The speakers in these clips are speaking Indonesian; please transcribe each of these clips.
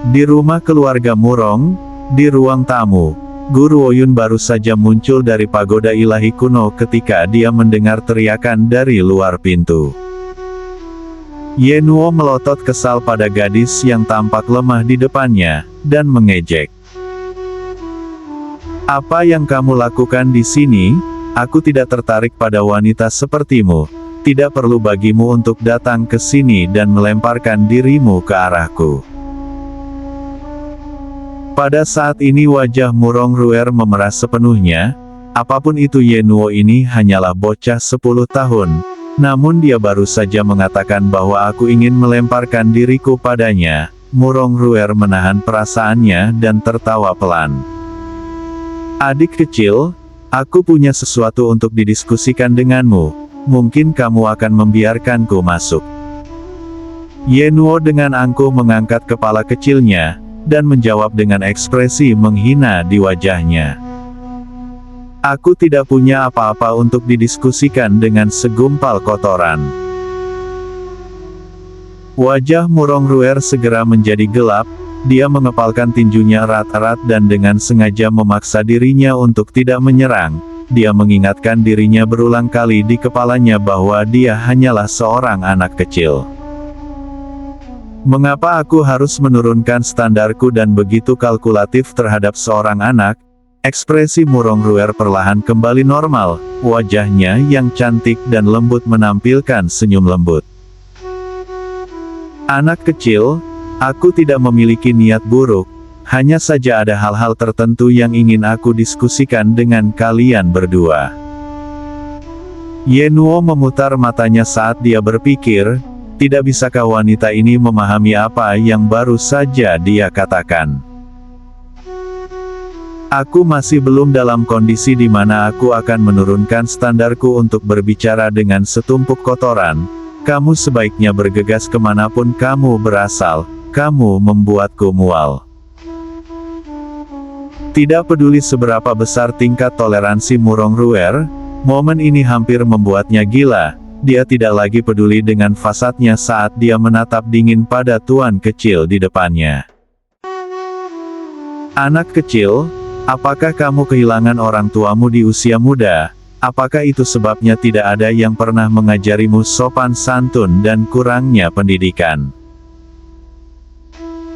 Di rumah keluarga Murong, di ruang tamu, Guru Oyun baru saja muncul dari pagoda ilahi kuno ketika dia mendengar teriakan dari luar pintu. Ye Nuo melotot kesal pada gadis yang tampak lemah di depannya, dan mengejek. "Apa yang kamu lakukan di sini? Aku tidak tertarik pada wanita sepertimu. Tidak perlu bagimu untuk datang ke sini dan melemparkan dirimu ke arahku." Pada saat ini wajah Murong Ruer memerah sepenuhnya. Apapun itu, Ye Nuo ini hanyalah bocah 10 tahun. Namun dia baru saja mengatakan bahwa aku ingin melemparkan diriku padanya. Murong Ruer menahan perasaannya dan tertawa pelan. "Adik kecil, aku punya sesuatu untuk didiskusikan denganmu. Mungkin kamu akan membiarkanku masuk." Ye Nuo dengan angkuh mengangkat kepala kecilnya, dan menjawab dengan ekspresi menghina di wajahnya. "Aku tidak punya apa-apa untuk didiskusikan dengan segumpal kotoran." Wajah Murong Ruer segera menjadi gelap, dia mengepalkan tinjunya erat-erat dan dengan sengaja memaksa dirinya untuk tidak menyerang. Dia mengingatkan dirinya berulang kali di kepalanya bahwa dia hanyalah seorang anak kecil. "Mengapa aku harus menurunkan standarku dan begitu kalkulatif terhadap seorang anak?" Ekspresi Murong Ruer perlahan kembali normal, wajahnya yang cantik dan lembut menampilkan senyum lembut. "Anak kecil, aku tidak memiliki niat buruk, hanya saja ada hal-hal tertentu yang ingin aku diskusikan dengan kalian berdua." Ye Nuo memutar matanya saat dia berpikir, tidak bisakah wanita ini memahami apa yang baru saja dia katakan? "Aku masih belum dalam kondisi di mana aku akan menurunkan standarku untuk berbicara dengan setumpuk kotoran. Kamu sebaiknya bergegas kemanapun kamu berasal, kamu membuatku mual." Tidak peduli seberapa besar tingkat toleransi Murong Ruer, momen ini hampir membuatnya gila. Dia tidak lagi peduli dengan fasadnya saat dia menatap dingin pada tuan kecil di depannya. "Anak kecil, apakah kamu kehilangan orang tuamu di usia muda? Apakah itu sebabnya tidak ada yang pernah mengajarimu sopan santun dan kurangnya pendidikan?"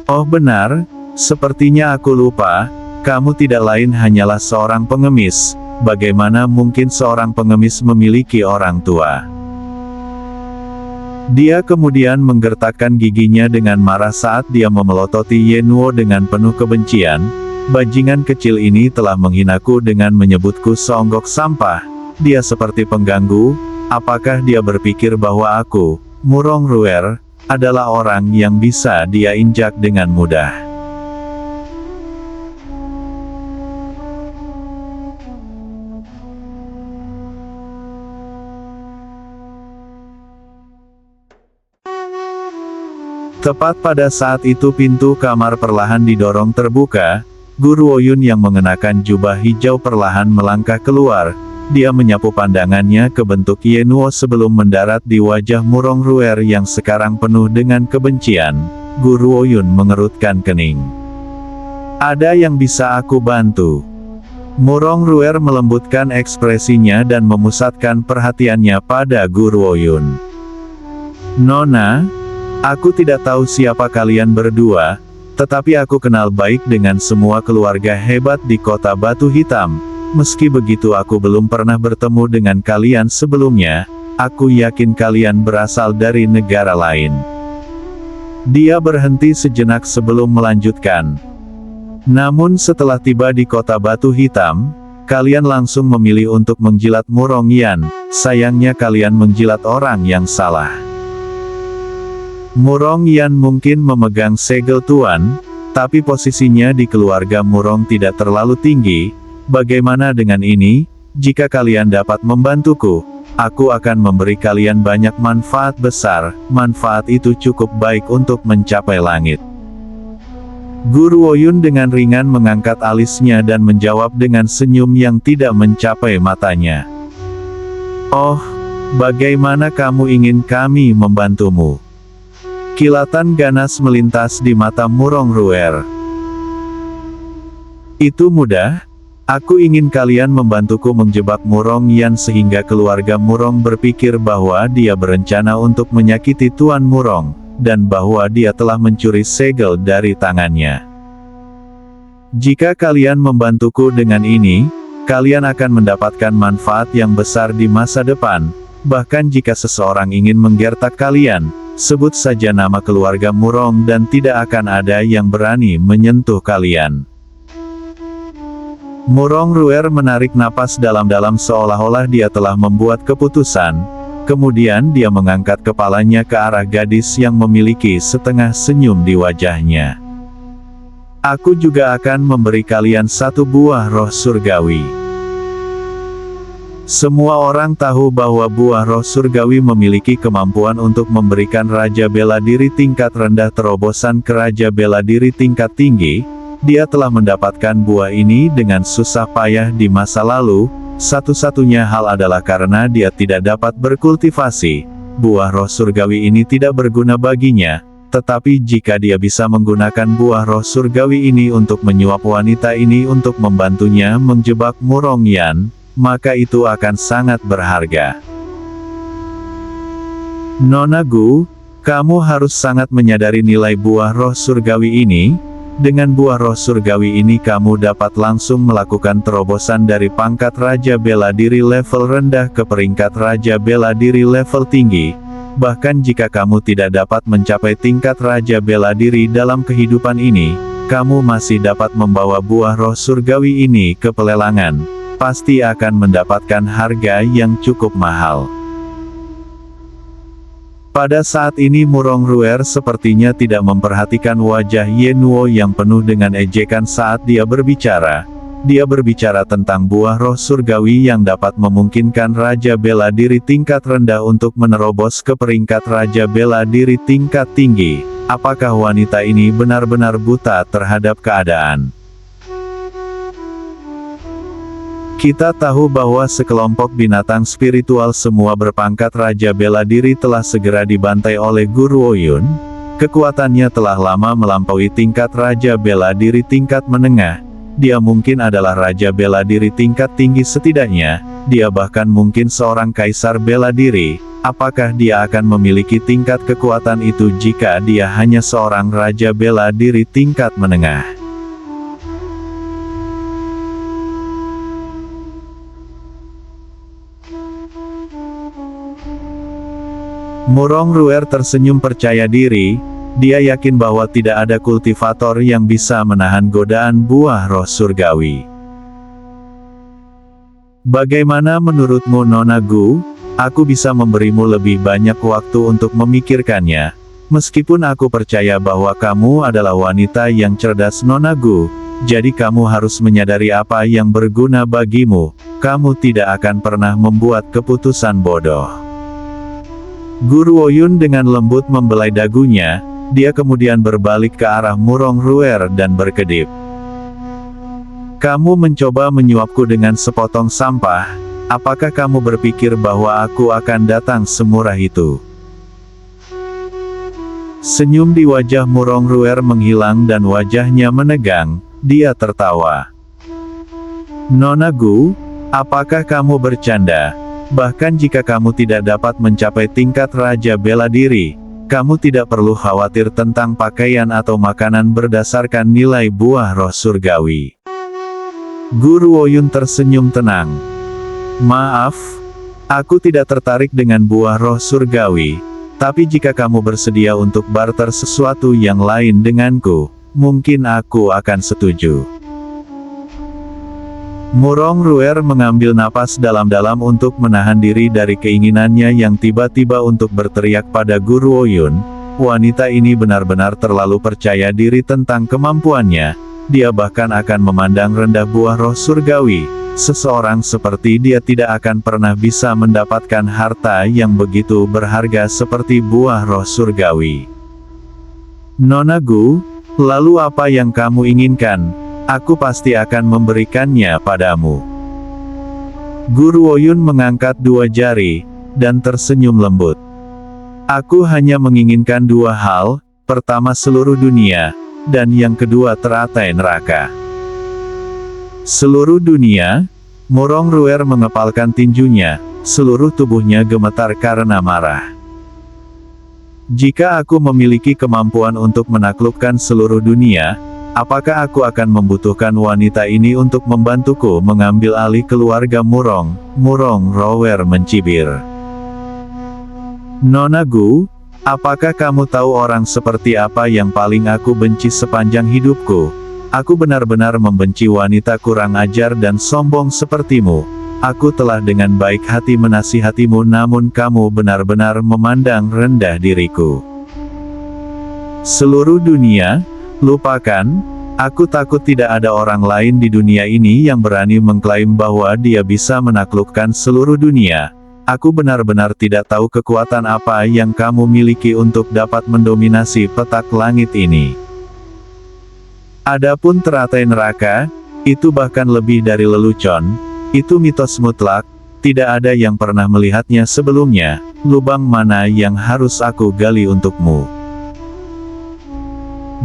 "Oh benar, sepertinya aku lupa, kamu tidak lain hanyalah seorang pengemis. Bagaimana mungkin seorang pengemis memiliki orang tua?" Dia kemudian menggertakkan giginya dengan marah saat dia memelototi Ye Nuo dengan penuh kebencian. "Bajingan kecil ini telah menghinaku dengan menyebutku seonggok sampah. Dia seperti pengganggu. Apakah dia berpikir bahwa aku, Murong Ruer, adalah orang yang bisa dia injak dengan mudah?" Tepat pada saat itu pintu kamar perlahan didorong terbuka. Guru Oyun yang mengenakan jubah hijau perlahan melangkah keluar. Dia menyapu pandangannya ke bentuk Ye Nuo sebelum mendarat di wajah Murong Ruer yang sekarang penuh dengan kebencian. Guru Oyun mengerutkan kening. "Ada yang bisa aku bantu?" Murong Ruer melembutkan ekspresinya dan memusatkan perhatiannya pada Guru Oyun. "Nona, aku tidak tahu siapa kalian berdua, tetapi aku kenal baik dengan semua keluarga hebat di kota Batu Hitam. Meski begitu aku belum pernah bertemu dengan kalian sebelumnya. Aku yakin kalian berasal dari negara lain." Dia berhenti sejenak sebelum melanjutkan. "Namun setelah tiba di kota Batu Hitam, kalian langsung memilih untuk menjilat Murong Yan. Sayangnya kalian menjilat orang yang salah. Murong Yan mungkin memegang segel tuan, tapi posisinya di keluarga Murong tidak terlalu tinggi. Bagaimana dengan ini? Jika kalian dapat membantuku, aku akan memberi kalian banyak manfaat besar. Manfaat itu cukup baik untuk mencapai langit." Guru Oyun dengan ringan mengangkat alisnya dan menjawab dengan senyum yang tidak mencapai matanya. "Oh, bagaimana kamu ingin kami membantumu?" Kilatan ganas melintas di mata Murong Ruer. Itu mudah. Aku ingin kalian membantuku menjebak Murong Yan sehingga keluarga Murong berpikir bahwa dia berencana untuk menyakiti Tuan Murong, dan bahwa dia telah mencuri segel dari tangannya. Jika kalian membantuku dengan ini, kalian akan mendapatkan manfaat yang besar di masa depan. Bahkan jika seseorang ingin menggertak kalian, sebut saja nama keluarga Murong dan tidak akan ada yang berani menyentuh kalian. Murong Ruer menarik napas dalam-dalam seolah-olah dia telah membuat keputusan. Kemudian dia mengangkat kepalanya ke arah gadis yang memiliki setengah senyum di wajahnya. Aku juga akan memberi kalian satu buah roh surgawi. Semua orang tahu bahwa buah roh surgawi memiliki kemampuan untuk memberikan raja bela diri tingkat rendah terobosan ke raja bela diri tingkat tinggi. Dia telah mendapatkan buah ini dengan susah payah di masa lalu. Satu-satunya hal adalah karena dia tidak dapat berkultivasi. Buah roh surgawi ini tidak berguna baginya. Tetapi jika dia bisa menggunakan buah roh surgawi ini untuk menyuap wanita ini untuk membantunya menjebak Murong Yan, maka itu akan sangat berharga. Nona Gu, kamu harus sangat menyadari nilai buah roh surgawi ini. Dengan buah roh surgawi ini kamu dapat langsung melakukan terobosan dari pangkat Raja Bela Diri level rendah ke peringkat Raja Bela Diri level tinggi. Bahkan jika kamu tidak dapat mencapai tingkat Raja Bela Diri dalam kehidupan ini, kamu masih dapat membawa buah roh surgawi ini ke pelelangan. Pasti akan mendapatkan harga yang cukup mahal. Pada saat ini Murong Ruer sepertinya tidak memperhatikan wajah Ye Nuo yang penuh dengan ejekan saat dia berbicara. Dia berbicara tentang buah roh surgawi yang dapat memungkinkan Raja Bela Diri tingkat rendah untuk menerobos ke peringkat Raja Bela Diri tingkat tinggi. Apakah wanita ini benar-benar buta terhadap keadaan? Kita tahu bahwa sekelompok binatang spiritual semua berpangkat Raja Bela Diri telah segera dibantai oleh Guru Oyun. Kekuatannya telah lama melampaui tingkat Raja Bela Diri tingkat menengah. Dia mungkin adalah Raja Bela Diri tingkat tinggi setidaknya. Dia bahkan mungkin seorang Kaisar Bela Diri. Apakah dia akan memiliki tingkat kekuatan itu jika dia hanya seorang Raja Bela Diri tingkat menengah? Murong Ruer tersenyum percaya diri. Dia yakin bahwa tidak ada kultivator yang bisa menahan godaan buah roh surgawi. Bagaimana menurutmu Nona Gu? Aku bisa memberimu lebih banyak waktu untuk memikirkannya. Meskipun aku percaya bahwa kamu adalah wanita yang cerdas Nona Gu, jadi kamu harus menyadari apa yang berguna bagimu. Kamu tidak akan pernah membuat keputusan bodoh. Guru Oyun dengan lembut membelai dagunya, dia kemudian berbalik ke arah Murong Ruer dan berkedip. Kamu mencoba menyuapku dengan sepotong sampah, apakah kamu berpikir bahwa aku akan datang semurah itu? Senyum di wajah Murong Ruer menghilang dan wajahnya menegang, dia tertawa. Nona Gu, apakah kamu bercanda? Bahkan jika kamu tidak dapat mencapai tingkat Raja Bela Diri, kamu tidak perlu khawatir tentang pakaian atau makanan berdasarkan nilai buah roh surgawi. Guru Oyun tersenyum tenang. Maaf, aku tidak tertarik dengan buah roh surgawi, tapi jika kamu bersedia untuk barter sesuatu yang lain denganku, mungkin aku akan setuju. Murong Ruer mengambil napas dalam-dalam untuk menahan diri dari keinginannya yang tiba-tiba untuk berteriak pada Guru Oyun. Wanita ini benar-benar terlalu percaya diri tentang kemampuannya. Dia bahkan akan memandang rendah buah roh surgawi. Seseorang seperti dia tidak akan pernah bisa mendapatkan harta yang begitu berharga seperti buah roh surgawi. Nona Gu, lalu apa yang kamu inginkan? Aku pasti akan memberikannya padamu. Guru Oyun mengangkat dua jari, dan tersenyum lembut. Aku hanya menginginkan dua hal, pertama seluruh dunia, dan yang kedua teratai neraka. Seluruh dunia? Murong Ruer mengepalkan tinjunya, seluruh tubuhnya gemetar karena marah. Jika aku memiliki kemampuan untuk menaklukkan seluruh dunia, apakah aku akan membutuhkan wanita ini untuk membantuku mengambil alih keluarga Murong? Murong Ruer mencibir. Nona Gu, apakah kamu tahu orang seperti apa yang paling aku benci sepanjang hidupku? Aku benar-benar membenci wanita kurang ajar dan sombong sepertimu. Aku telah dengan baik hati menasihatimu namun kamu benar-benar memandang rendah diriku. Seluruh dunia? Lupakan, aku takut tidak ada orang lain di dunia ini yang berani mengklaim bahwa dia bisa menaklukkan seluruh dunia. Aku benar-benar tidak tahu kekuatan apa yang kamu miliki untuk dapat mendominasi petak langit ini. Adapun teratai neraka, itu bahkan lebih dari lelucon, itu mitos mutlak, tidak ada yang pernah melihatnya sebelumnya, lubang mana yang harus aku gali untukmu?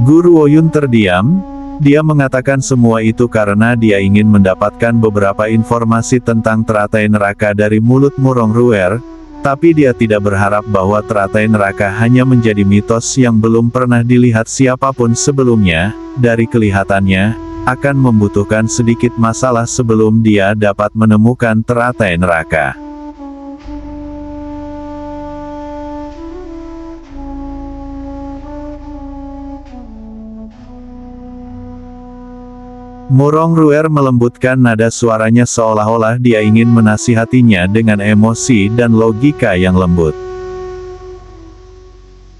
Guru Woyun terdiam. Dia mengatakan semua itu karena dia ingin mendapatkan beberapa informasi tentang teratai neraka dari mulut Murong Ruer, tapi dia tidak berharap bahwa teratai neraka hanya menjadi mitos yang belum pernah dilihat siapapun sebelumnya. Dari kelihatannya, akan membutuhkan sedikit masalah sebelum dia dapat menemukan teratai neraka. Murong Ruer melembutkan nada suaranya seolah-olah dia ingin menasihatinya dengan emosi dan logika yang lembut.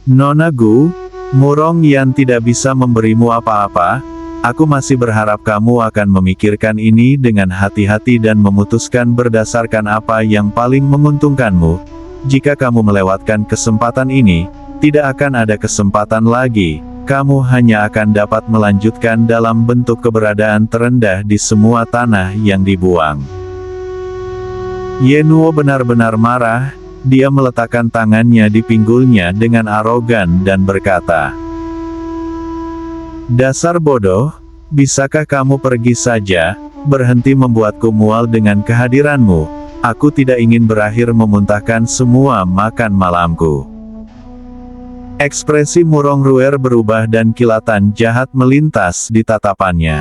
Nona Gu, Murong Yan tidak bisa memberimu apa-apa, aku masih berharap kamu akan memikirkan ini dengan hati-hati dan memutuskan berdasarkan apa yang paling menguntungkanmu. Jika kamu melewatkan kesempatan ini, tidak akan ada kesempatan lagi. Kamu hanya akan dapat melanjutkan dalam bentuk keberadaan terendah di semua tanah yang dibuang. Ye Nuo benar-benar marah, dia meletakkan tangannya di pinggulnya dengan arogan dan berkata, "Dasar bodoh, bisakah kamu pergi saja, berhenti membuatku mual dengan kehadiranmu, aku tidak ingin berakhir memuntahkan semua makan malamku." Ekspresi Murong Ruer berubah dan kilatan jahat melintas di tatapannya.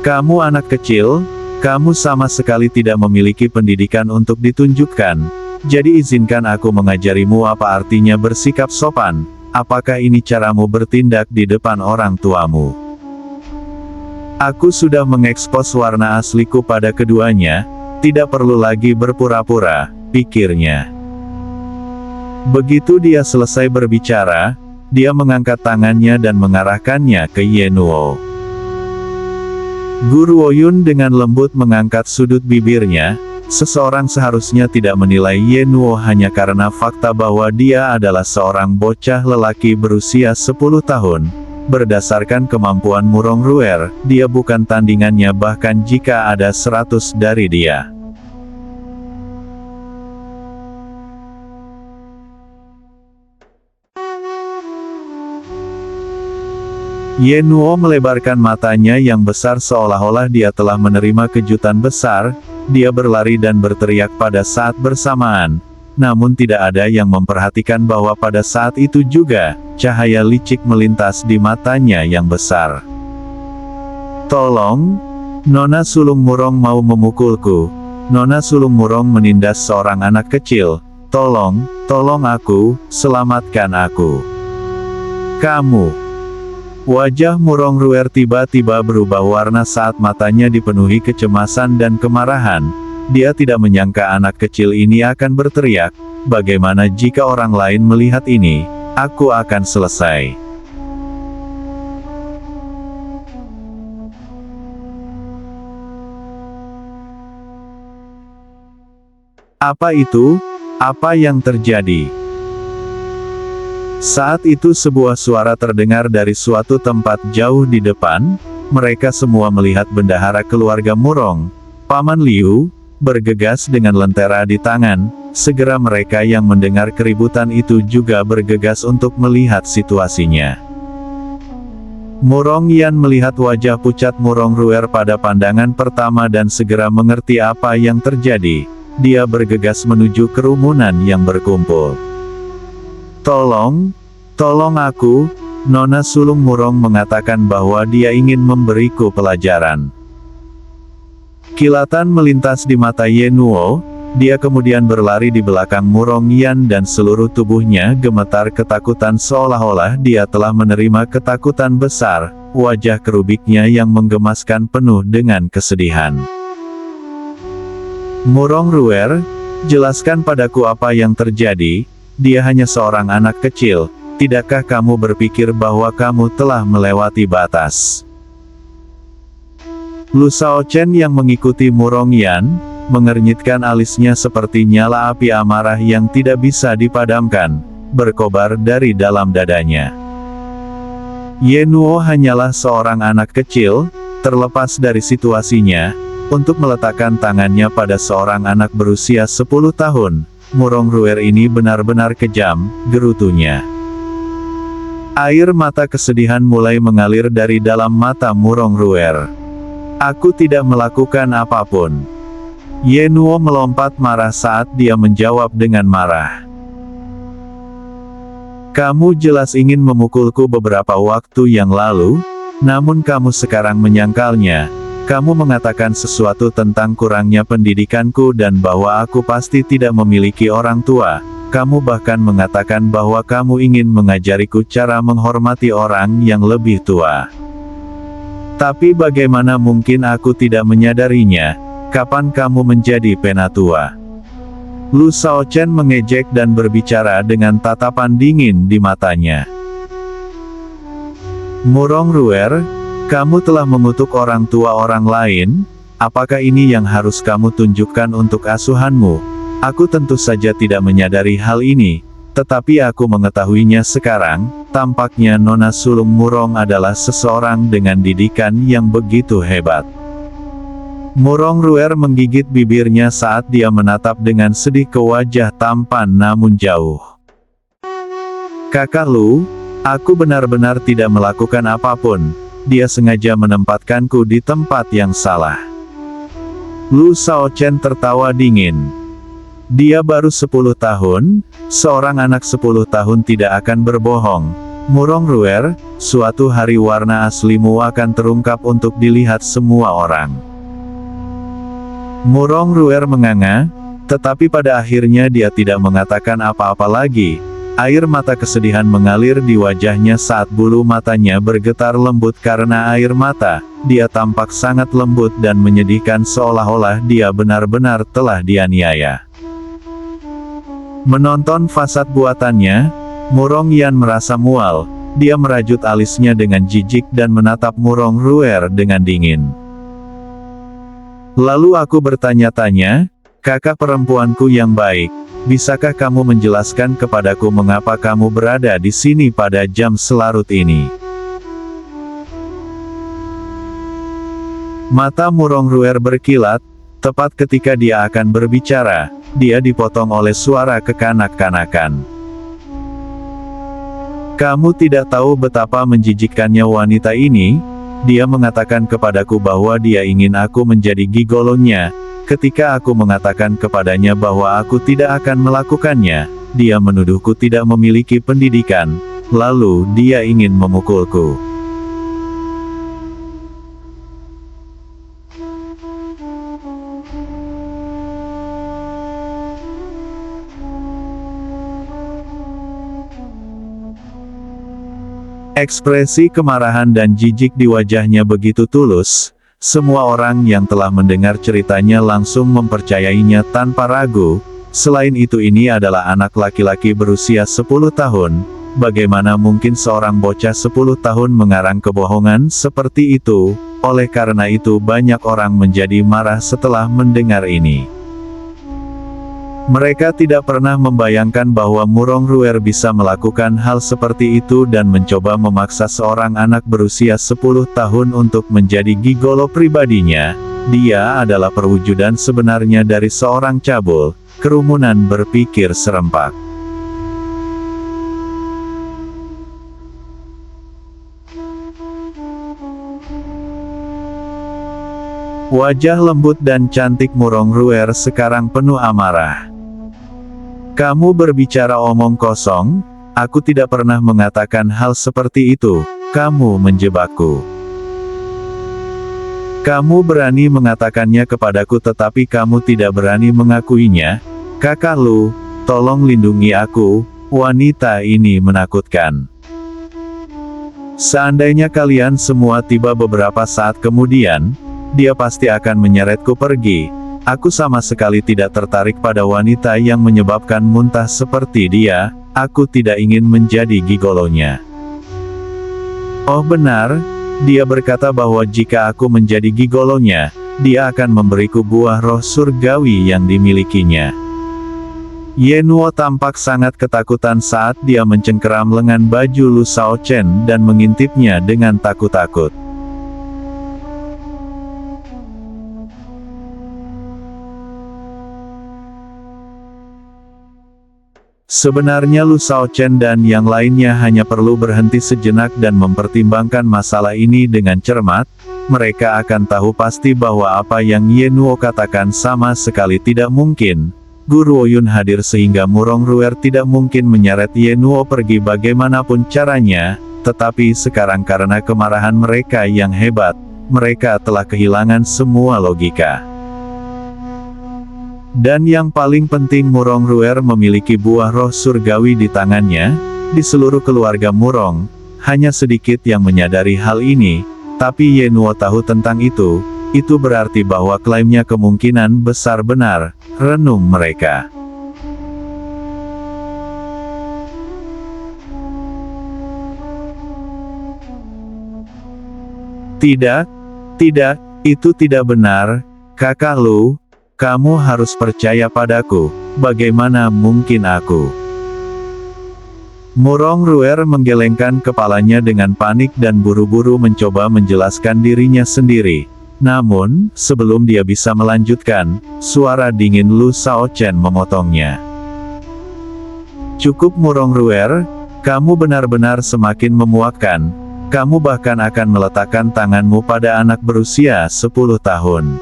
"Kamu anak kecil, kamu sama sekali tidak memiliki pendidikan untuk ditunjukkan, jadi izinkan aku mengajarimu apa artinya bersikap sopan. Apakah ini caramu bertindak di depan orang tuamu? Aku sudah mengekspos warna asliku pada keduanya, tidak perlu lagi berpura-pura," pikirnya. Begitu dia selesai berbicara, dia mengangkat tangannya dan mengarahkannya ke Ye Nuo. Guru Woyun dengan lembut mengangkat sudut bibirnya, seseorang seharusnya tidak menilai Ye Nuo hanya karena fakta bahwa dia adalah seorang bocah lelaki berusia 10 tahun. Berdasarkan kemampuan Murong Ruer, dia bukan tandingannya bahkan jika ada 100 dari dia. Ye Nuo melebarkan matanya yang besar seolah-olah dia telah menerima kejutan besar, dia berlari dan berteriak pada saat bersamaan, namun tidak ada yang memperhatikan bahwa pada saat itu juga, cahaya licik melintas di matanya yang besar. "Tolong, Nona Sulung Murong mau memukulku." Nona Sulung Murong menindas seorang anak kecil. "Tolong, tolong aku, selamatkan aku. Kamu." Wajah Murong Ruer tiba-tiba berubah warna saat matanya dipenuhi kecemasan dan kemarahan. Dia tidak menyangka anak kecil ini akan berteriak, "Bagaimana jika orang lain melihat ini? Aku akan selesai." Apa itu? Apa yang terjadi? Saat itu sebuah suara terdengar dari suatu tempat jauh di depan, mereka semua melihat bendahara keluarga Murong, Paman Liu, bergegas dengan lentera di tangan, segera mereka yang mendengar keributan itu juga bergegas untuk melihat situasinya. Murong Yan melihat wajah pucat Murong Ruer pada pandangan pertama dan segera mengerti apa yang terjadi. Dia bergegas menuju kerumunan yang berkumpul. Tolong aku, Nona Sulung. Murong mengatakan bahwa dia ingin memberiku pelajaran. Kilatan melintas di mata Ye Nuo, dia kemudian berlari di belakang Murong Yan dan seluruh tubuhnya gemetar ketakutan seolah-olah dia telah menerima ketakutan besar, wajah kerubiknya yang menggemaskan penuh dengan kesedihan. Murong Ruer, jelaskan padaku apa yang terjadi, dia hanya seorang anak kecil, tidakkah kamu berpikir bahwa kamu telah melewati batas? Lu Shaochen yang mengikuti Murong Yan, mengernyitkan alisnya seperti nyala api amarah yang tidak bisa dipadamkan, berkobar dari dalam dadanya. Ye Nuo hanyalah seorang anak kecil, terlepas dari situasinya, untuk meletakkan tangannya pada seorang anak berusia 10 tahun, Murong Ruer ini benar-benar kejam, gerutunya. Air mata kesedihan mulai mengalir dari dalam mata Murong Ruer. Aku tidak melakukan apapun. Ye Nuo melompat marah saat dia menjawab dengan marah. Kamu jelas ingin memukulku beberapa waktu yang lalu, namun kamu sekarang menyangkalnya. Kamu mengatakan sesuatu tentang kurangnya pendidikanku dan bahwa aku pasti tidak memiliki orang tua. Kamu bahkan mengatakan bahwa kamu ingin mengajariku cara menghormati orang yang lebih tua. Tapi bagaimana mungkin aku tidak menyadarinya? Kapan kamu menjadi penatua? Lu Shaochen mengejek dan berbicara dengan tatapan dingin di matanya. Murong Ruer, kamu telah mengutuk orang tua orang lain, apakah ini yang harus kamu tunjukkan untuk asuhanmu? Aku tentu saja tidak menyadari hal ini, tetapi aku mengetahuinya sekarang. Tampaknya Nona Sulung Murong adalah seseorang dengan didikan yang begitu hebat. Murong Ruer menggigit bibirnya saat dia menatap dengan sedih ke wajah tampan namun jauh. Kakak Lu, aku benar-benar tidak melakukan apapun. Dia sengaja menempatkanku di tempat yang salah. Lu Shaochen tertawa dingin. Dia baru 10 tahun, seorang anak 10 tahun tidak akan berbohong. Murong Ruer, suatu hari warna aslimu akan terungkap untuk dilihat semua orang. Murong Ruer menganga, tetapi pada akhirnya dia tidak mengatakan apa-apa lagi. Air mata kesedihan mengalir di wajahnya saat bulu matanya bergetar lembut karena air mata. Dia tampak sangat lembut dan menyedihkan seolah-olah dia benar-benar telah dianiaya. Menonton fasad buatannya, Murong Yan merasa mual. Dia merajut alisnya dengan jijik dan menatap Murong Ruer dengan dingin. Lalu aku bertanya-tanya, kakak perempuanku yang baik, bisakah kamu menjelaskan kepadaku mengapa kamu berada di sini pada jam selarut ini? Mata Murong Ruer berkilat, tepat ketika dia akan berbicara, dia dipotong oleh suara kekanak-kanakan. Kamu tidak tahu betapa menjijikkannya wanita ini? Dia mengatakan kepadaku bahwa dia ingin aku menjadi gigolonya. Ketika aku mengatakan kepadanya bahwa aku tidak akan melakukannya, dia menuduhku tidak memiliki pendidikan, lalu dia ingin memukulku. Ekspresi kemarahan dan jijik di wajahnya begitu tulus, semua orang yang telah mendengar ceritanya langsung mempercayainya tanpa ragu. Selain itu ini adalah anak laki-laki berusia 10 tahun, bagaimana mungkin seorang bocah 10 tahun mengarang kebohongan seperti itu? Oleh karena itu banyak orang menjadi marah setelah mendengar ini. Mereka tidak pernah membayangkan bahwa Murong Ruer bisa melakukan hal seperti itu dan mencoba memaksa seorang anak berusia 10 tahun untuk menjadi gigolo pribadinya. Dia adalah perwujudan sebenarnya dari seorang cabul. Kerumunan berpikir serempak. Wajah lembut dan cantik Murongruer sekarang penuh amarah. Kamu berbicara omong kosong, aku tidak pernah mengatakan hal seperti itu, kamu menjebakku. Kamu berani mengatakannya kepadaku tetapi kamu tidak berani mengakuinya, Kakak Lu, tolong lindungi aku, wanita ini menakutkan. Seandainya kalian semua tiba beberapa saat kemudian, dia pasti akan menyeretku pergi. Aku sama sekali tidak tertarik pada wanita yang menyebabkan muntah seperti dia, aku tidak ingin menjadi gigolonya. Oh benar, dia berkata bahwa jika aku menjadi gigolonya, dia akan memberiku buah roh surgawi yang dimilikinya. Yenuo tampak sangat ketakutan saat dia mencengkeram lengan baju Lu Shaochen dan mengintipnya dengan takut-takut. Sebenarnya Lu Shaochen dan yang lainnya hanya perlu berhenti sejenak dan mempertimbangkan masalah ini dengan cermat, mereka akan tahu pasti bahwa apa yang Yenuo katakan sama sekali tidak mungkin. Guru Ouyun hadir sehingga Murongruer tidak mungkin menyeret Yenuo pergi bagaimanapun caranya, tetapi sekarang karena kemarahan mereka yang hebat, mereka telah kehilangan semua logika. Dan yang paling penting Murongruer memiliki buah roh surgawi di tangannya, di seluruh keluarga Murong, hanya sedikit yang menyadari hal ini, tapi Yenuo tahu tentang itu berarti bahwa klaimnya kemungkinan besar benar, renung mereka. Tidak, itu tidak benar, Kakak Lu. Kamu harus percaya padaku, bagaimana mungkin aku? Murongruer menggelengkan kepalanya dengan panik dan buru-buru mencoba menjelaskan dirinya sendiri. Namun, sebelum dia bisa melanjutkan, suara dingin Lu Shaochen memotongnya. Cukup Murongruer, kamu benar-benar semakin memuakkan, kamu bahkan akan meletakkan tanganmu pada anak berusia 10 tahun.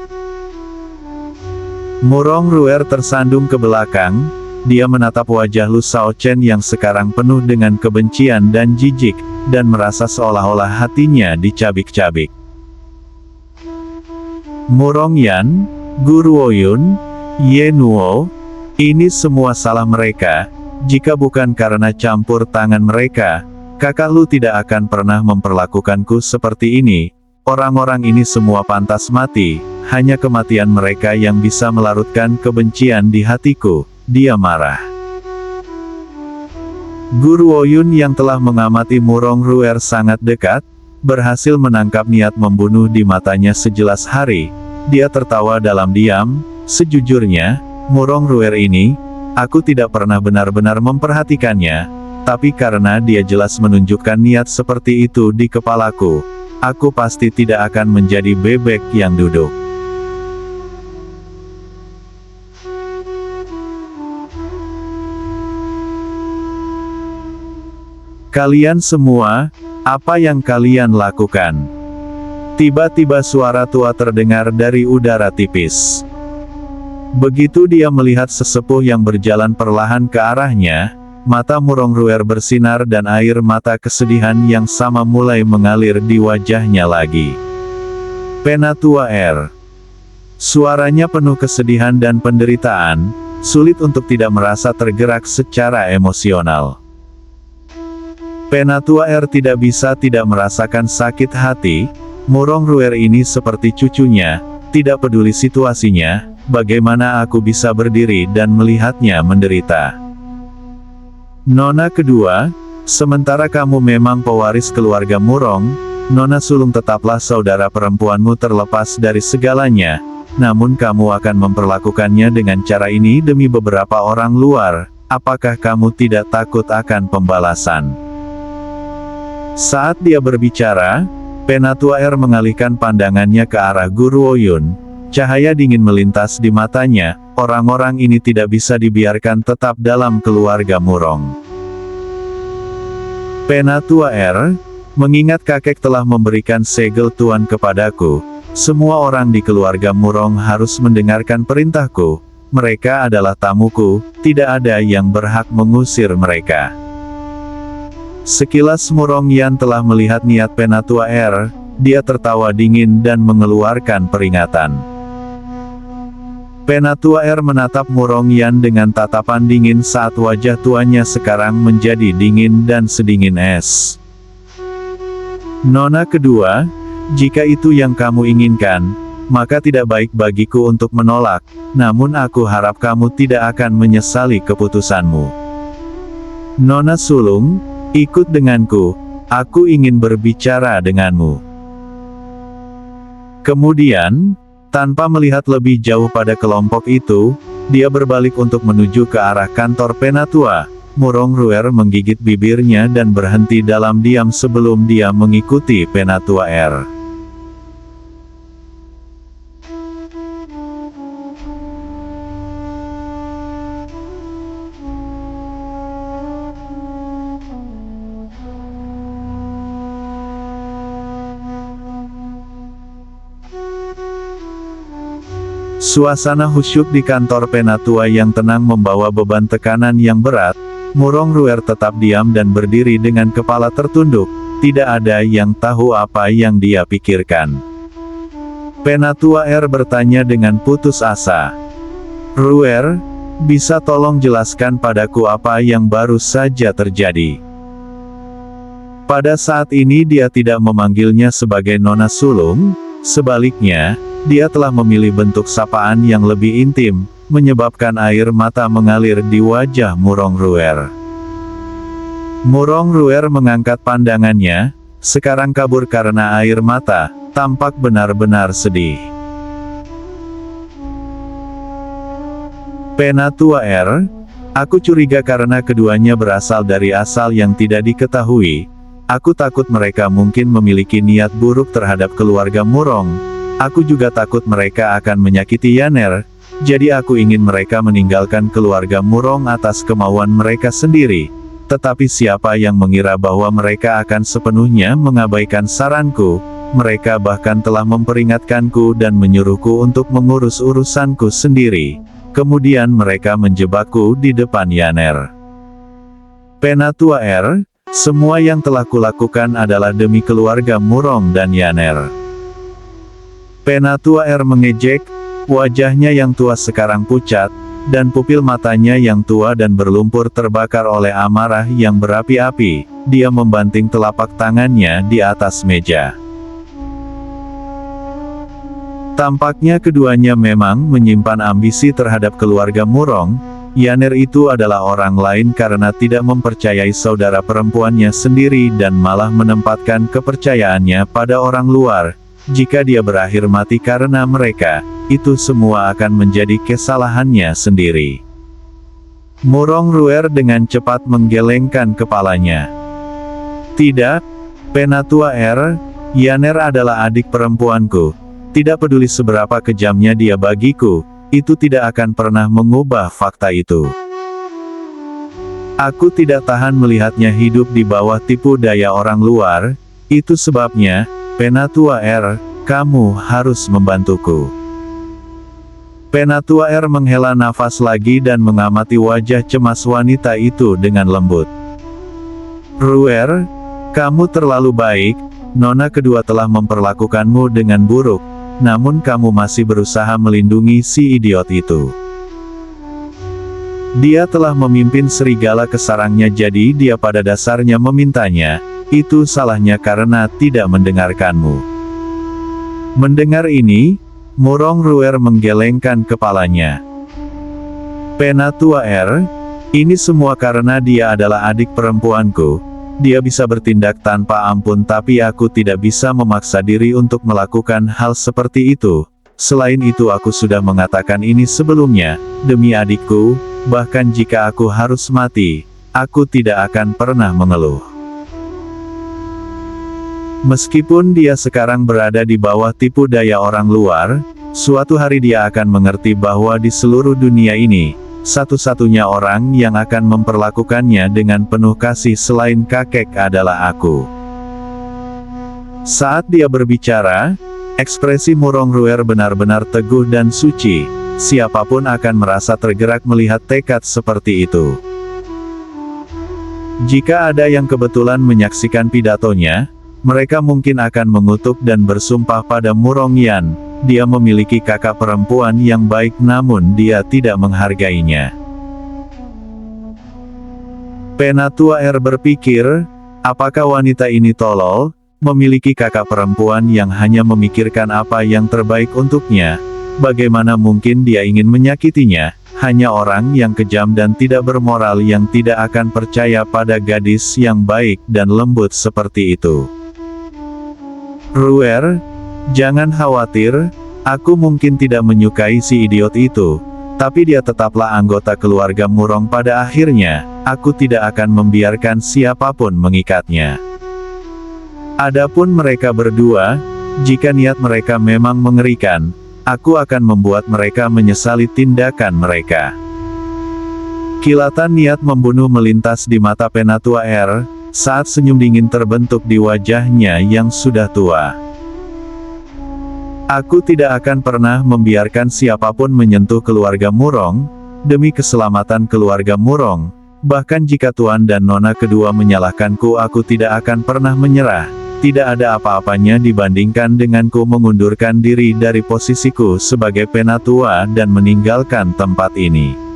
Murongruer tersandung ke belakang, dia menatap wajah Lu Shaochen yang sekarang penuh dengan kebencian dan jijik, dan merasa seolah-olah hatinya dicabik-cabik. Murongyan, Guru Ouyun, Yenuo, ini semua salah mereka, jika bukan karena campur tangan mereka, Kakak Lu tidak akan pernah memperlakukanku seperti ini, orang-orang ini semua pantas mati. Hanya kematian mereka yang bisa melarutkan kebencian di hatiku, dia marah. Guru Ouyun yang telah mengamati Murongruer sangat dekat, berhasil menangkap niat membunuh di matanya sejelas hari. Dia tertawa dalam diam, sejujurnya, Murongruer ini, aku tidak pernah benar-benar memperhatikannya, tapi karena dia jelas menunjukkan niat seperti itu di kepalaku, aku pasti tidak akan menjadi bebek yang duduk. Kalian semua, apa yang kalian lakukan? Tiba-tiba suara tua terdengar dari udara tipis. Begitu dia melihat sesepuh yang berjalan perlahan ke arahnya, mata Murongruer bersinar dan air mata kesedihan yang sama mulai mengalir di wajahnya lagi. Penatua R. Suaranya penuh kesedihan dan penderitaan, sulit untuk tidak merasa tergerak secara emosional. Penatua R tidak bisa tidak merasakan sakit hati, Murongruer ini seperti cucunya, tidak peduli situasinya, bagaimana aku bisa berdiri dan melihatnya menderita. Nona kedua, sementara kamu memang pewaris keluarga Murong, Nona sulung tetaplah saudara perempuanmu terlepas dari segalanya, namun kamu akan memperlakukannya dengan cara ini demi beberapa orang luar, apakah kamu tidak takut akan pembalasan? Saat dia berbicara, Penatua R mengalihkan pandangannya ke arah Guru Ouyun. Cahaya dingin melintas di matanya, orang-orang ini tidak bisa dibiarkan tetap dalam keluarga Murong. Penatua R, mengingat kakek telah memberikan segel tuan kepadaku, semua orang di keluarga Murong harus mendengarkan perintahku, mereka adalah tamuku, tidak ada yang berhak mengusir mereka. Sekilas Murong Yan telah melihat niat Penatua R, dia tertawa dingin dan mengeluarkan peringatan. Penatua R menatap Murong Yan dengan tatapan dingin saat wajah tuanya sekarang menjadi dingin dan sedingin es. Nona kedua, jika itu yang kamu inginkan, maka tidak baik bagiku untuk menolak, namun aku harap kamu tidak akan menyesali keputusanmu. Nona sulung, ikut denganku, aku ingin berbicara denganmu. Kemudian, tanpa melihat lebih jauh pada kelompok itu, dia berbalik untuk menuju ke arah kantor Penatua. Murong Ruer menggigit bibirnya dan berhenti dalam diam sebelum dia mengikuti Penatua R. Suasana khusyuk di kantor Penatua yang tenang membawa beban tekanan yang berat. Murong Ruer tetap diam dan berdiri dengan kepala tertunduk, tidak ada yang tahu apa yang dia pikirkan. Penatua R bertanya dengan putus asa. Ruer, bisa tolong jelaskan padaku apa yang baru saja terjadi? Pada saat ini dia tidak memanggilnya sebagai Nona sulung, sebaliknya, dia telah memilih bentuk sapaan yang lebih intim, menyebabkan air mata mengalir di wajah Murong Ruer. Murong Ruer mengangkat pandangannya, sekarang kabur karena air mata, tampak benar-benar sedih. Penatua R, aku curiga karena keduanya berasal dari asal yang tidak diketahui. Aku takut mereka mungkin memiliki niat buruk terhadap keluarga Murong. Aku juga takut mereka akan menyakiti Yaner, jadi aku ingin mereka meninggalkan keluarga Murong atas kemauan mereka sendiri. Tetapi siapa yang mengira bahwa mereka akan sepenuhnya mengabaikan saranku, mereka bahkan telah memperingatkanku dan menyuruhku untuk mengurus urusanku sendiri. Kemudian mereka menjebakku di depan Yaner. Penatua R, semua yang telah kulakukan adalah demi keluarga Murong dan Yaner. Penatua R mengejek, wajahnya yang tua sekarang pucat, dan pupil matanya yang tua dan berlumpur terbakar oleh amarah yang berapi-api. Dia membanting telapak tangannya di atas meja. Tampaknya keduanya memang menyimpan ambisi terhadap keluarga Murong. Yaner itu adalah orang lain karena tidak mempercayai saudara perempuannya sendiri dan malah menempatkan kepercayaannya pada orang luar. Jika dia berakhir mati karena mereka, itu semua akan menjadi kesalahannya sendiri. Murong Ruer dengan cepat menggelengkan kepalanya. Tidak, Penatua R, Yaner adalah adik perempuanku. Tidak peduli seberapa kejamnya dia bagiku, itu tidak akan pernah mengubah fakta itu. Aku tidak tahan melihatnya hidup di bawah tipu daya orang luar, itu sebabnya, Penatua R, kamu harus membantuku. Penatua R menghela nafas lagi dan mengamati wajah cemas wanita itu dengan lembut. Ruer, kamu terlalu baik, Nona kedua telah memperlakukanmu dengan buruk, namun kamu masih berusaha melindungi si idiot itu. Dia telah memimpin serigala ke sarangnya jadi dia pada dasarnya memintanya. Itu salahnya karena tidak mendengarkanmu. Mendengar ini, Murong Ruer menggelengkan kepalanya. Penatua R, ini semua karena dia adalah adik perempuanku. Dia bisa bertindak tanpa ampun tapi aku tidak bisa memaksa diri untuk melakukan hal seperti itu. Selain itu aku sudah mengatakan ini sebelumnya, demi adikku, bahkan jika aku harus mati, aku tidak akan pernah mengeluh. Meskipun dia sekarang berada di bawah tipu daya orang luar, Suatu hari dia akan mengerti bahwa di seluruh dunia ini, satu-satunya orang yang akan memperlakukannya dengan penuh kasih selain kakek adalah aku. Saat dia berbicara, ekspresi Murong-Ruer benar-benar teguh dan suci. Siapapun akan merasa tergerak melihat tekad seperti itu. Jika ada yang kebetulan menyaksikan pidatonya, mereka mungkin akan mengutuk dan bersumpah pada Murong Yan. Dia memiliki kakak perempuan yang baik namun dia tidak menghargainya. Penatua R berpikir, apakah wanita ini tolol? Memiliki kakak perempuan yang hanya memikirkan apa yang terbaik untuknya. Bagaimana mungkin dia ingin menyakitinya? Hanya orang yang kejam dan tidak bermoral yang tidak akan percaya pada gadis yang baik dan lembut seperti itu. Ruer, jangan khawatir, aku mungkin tidak menyukai si idiot itu, tapi dia tetaplah anggota keluarga Murong pada akhirnya. Aku tidak akan membiarkan siapapun mengikatnya. Adapun mereka berdua, jika niat mereka memang mengerikan, aku akan membuat mereka menyesali tindakan mereka. Kilatan niat membunuh melintas di mata Penatua R, saat senyum dingin terbentuk di wajahnya yang sudah tua. Aku tidak akan pernah membiarkan siapapun menyentuh keluarga Murong, demi keselamatan keluarga Murong. Bahkan jika Tuan dan Nona kedua menyalahkanku, aku tidak akan pernah menyerah. Tidak ada apa-apanya dibandingkan denganku mengundurkan diri dari posisiku sebagai penatua dan meninggalkan tempat ini.